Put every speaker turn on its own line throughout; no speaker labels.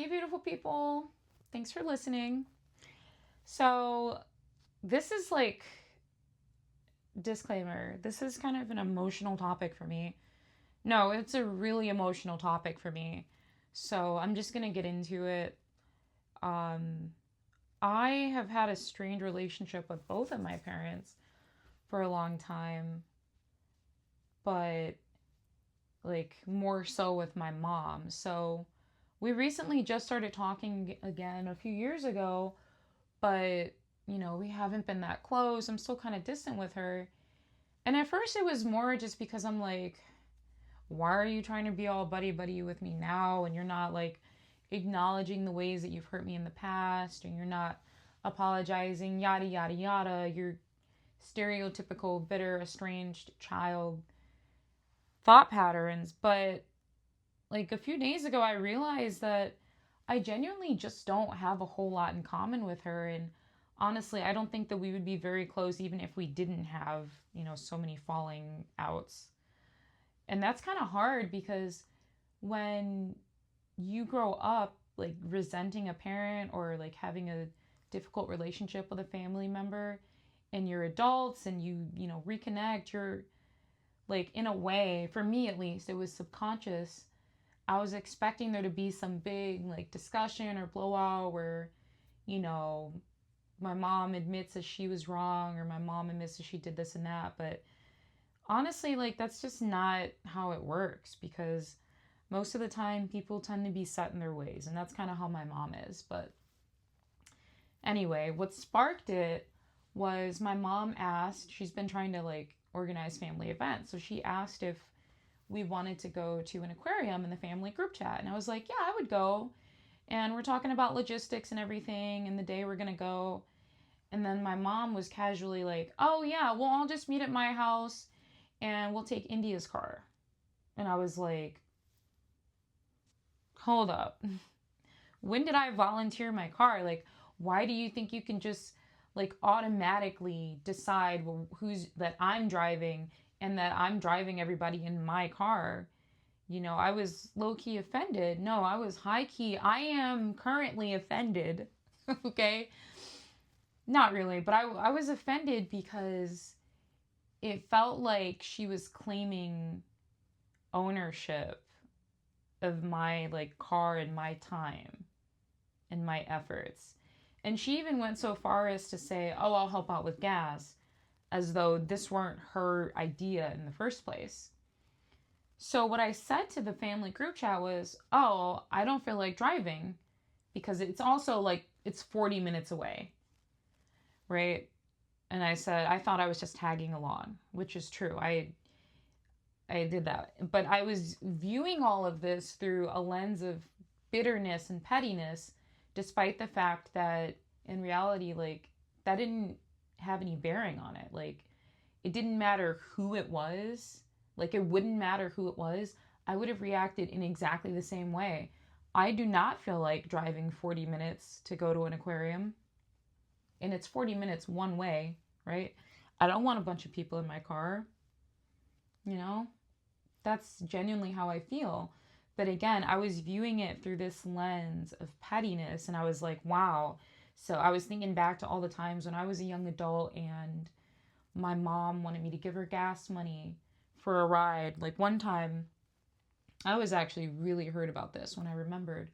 Hey, beautiful people. Thanks for listening. So, this is like, disclaimer, this is kind of an emotional topic for me. No, it's a really emotional topic for me. So, I'm just going to get into it. Um, I have had a strained relationship with both of my parents for a long time, but like more so with my mom. So, we recently just started talking again a few years ago, but we haven't been that close. I'm still kind of distant with her. And at first it was more just because I'm like, why are you trying to be all buddy buddy with me now and you're not like acknowledging the ways that you've hurt me in the past and you're not apologizing, yada yada yada. You're stereotypical bitter estranged child thought patterns. But like a few days ago I realized that I genuinely just don't have a whole lot in common with her. And honestly, I don't think that we would be very close even if we didn't have, so many falling outs. And that's kind of hard because when you grow up like resenting a parent or like having a difficult relationship with a family member and you're adults and you reconnect, you're like, in a way, for me at least, it was subconscious. I was expecting there to be some big like discussion or blowout where, you know, my mom admits that she was wrong or my mom admits that she did this and that. But honestly, like that's just not how it works because most of the time people tend to be set in their ways. And that's kind of how my mom is. But anyway, what sparked it was my mom asked, she's been trying to like organize family events. So she asked if we wanted to go to an aquarium in the family group chat. And I was like, yeah, I would go. And we're talking about logistics and everything and the day we're going to go. And then my mom was casually like, oh, yeah, well, I'll just meet at my house and we'll take India's car. And I was like, hold up. When did I volunteer my car? Like, why do you think you can just like automatically decide who's that I'm driving and that I'm driving everybody in my car? I was low key offended. No, I was high key. I am currently offended. Okay. Not really, but I was offended because it felt like she was claiming ownership of my like car and my time and my efforts. And she even went so far as to say, oh, I'll help out with gas, as though this weren't her idea in the first place. So what I said to the family group chat was, oh, I don't feel like driving because it's also like it's 40 minutes away, right? And I said I thought I was just tagging along, which is true. I did that. But I was viewing all of this through a lens of bitterness and pettiness, despite the fact that in reality, like, that didn't have any bearing on it. Like, it didn't matter who it was. Like, it wouldn't matter who it was. I would have reacted in exactly the same way. I do not feel like driving 40 minutes to go to an aquarium. And it's 40 minutes one way, right? I don't want a bunch of people in my car. You know, that's genuinely how I feel. But again, I was viewing it through this lens of pettiness, and I was like, wow. So I was thinking back to all the times when I was a young adult and my mom wanted me to give her gas money for a ride. Like one time, I was actually really hurt about this when I remembered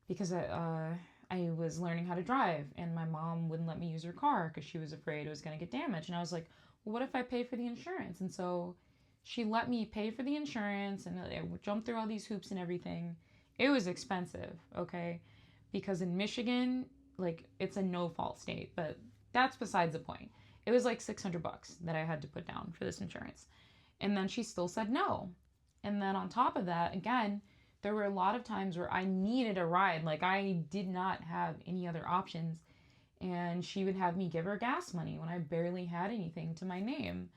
because I was learning how to drive and my mom wouldn't let me use her car because she was afraid it was going to get damaged. And I was like, well, what if I pay for the insurance? And so she let me pay for the insurance and I jumped through all these hoops and everything. It was expensive, okay? Because in Michigan, like it's a no fault state, but that's besides the point. It was like $600 that I had to put down for this insurance. And then she still said no. And then on top of that, again, there were a lot of times where I needed a ride. Like I did not have any other options. And she would have me give her gas money when I barely had anything to my name.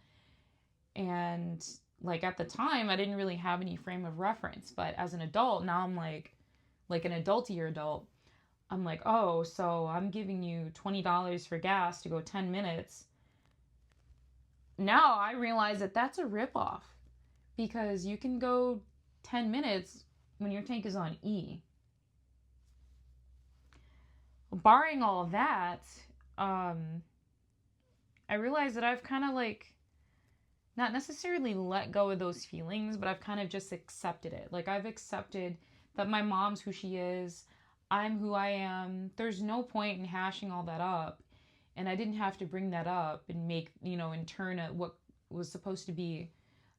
And like at the time, I didn't really have any frame of reference. But as an adult, now I'm like an adultier adult, I'm like, oh, so I'm giving you $20 for gas to go 10 minutes. Now I realize that that's a ripoff because you can go 10 minutes when your tank is on E. barring all of that, um, I realized that I've kind of like not necessarily let go of those feelings, but I've kind of just accepted it. Like, I've accepted that my mom's who she is, I'm who I am. There's no point in hashing all that up. And I didn't have to bring that up and make, and turn what was supposed to be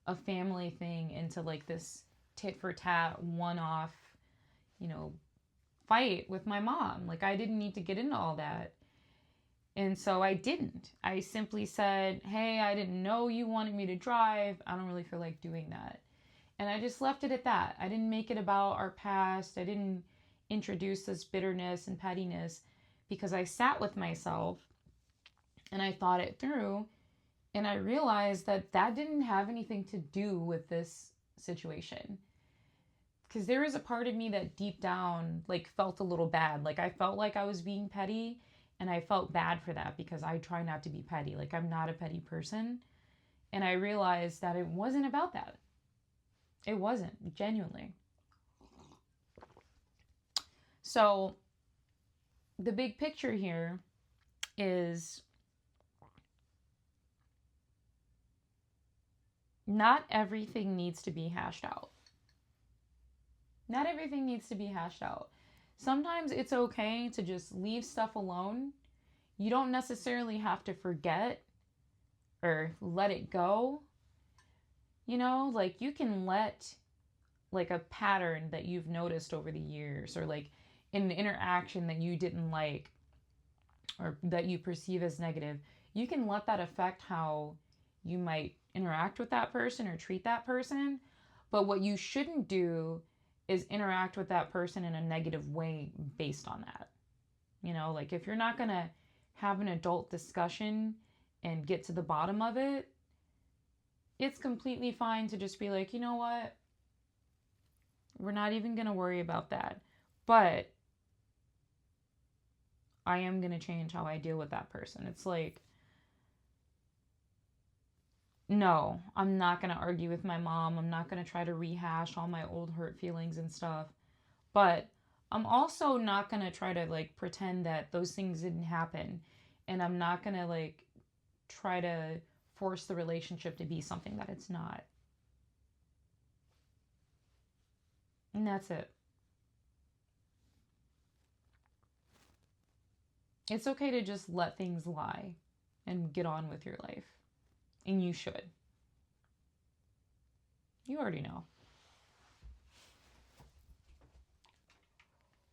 a family thing into like this tit for tat, one off, you know, fight with my mom. Like, I didn't need to get into all that. And so I didn't. I simply said, hey, I didn't know you wanted me to drive. I don't really feel like doing that. And I just left it at that. I didn't make it about our past. I didn't introduce this bitterness and pettiness, because I sat with myself and I thought it through. And I realized that that didn't have anything to do with this situation. Because there was a part of me that deep down like felt a little bad. Like, I felt like I was being petty, and I felt bad for that because I try not to be petty. Like, I'm not a petty person. And I realized that it wasn't about that. It wasn't, genuinely. So the big picture here is not everything needs to be hashed out. Not everything needs to be hashed out. Sometimes it's okay to just leave stuff alone. You don't necessarily have to forget or let it go. Like, you can let like a pattern that you've noticed over the years, or like an interaction that you didn't like or that you perceive as negative, you can let that affect how you might interact with that person or treat that person. But what you shouldn't do is interact with that person in a negative way based on that. Like, if you're not going to have an adult discussion and get to the bottom of it, it's completely fine to just be like, you know what? We're not even going to worry about that. But I am going to change how I deal with that person. It's like, no, I'm not going to argue with my mom. I'm not going to try to rehash all my old hurt feelings and stuff. But I'm also not going to try to like pretend that those things didn't happen. And I'm not going to like try to force the relationship to be something that it's not. And that's it. It's okay to just let things lie and get on with your life. And you should. You already know.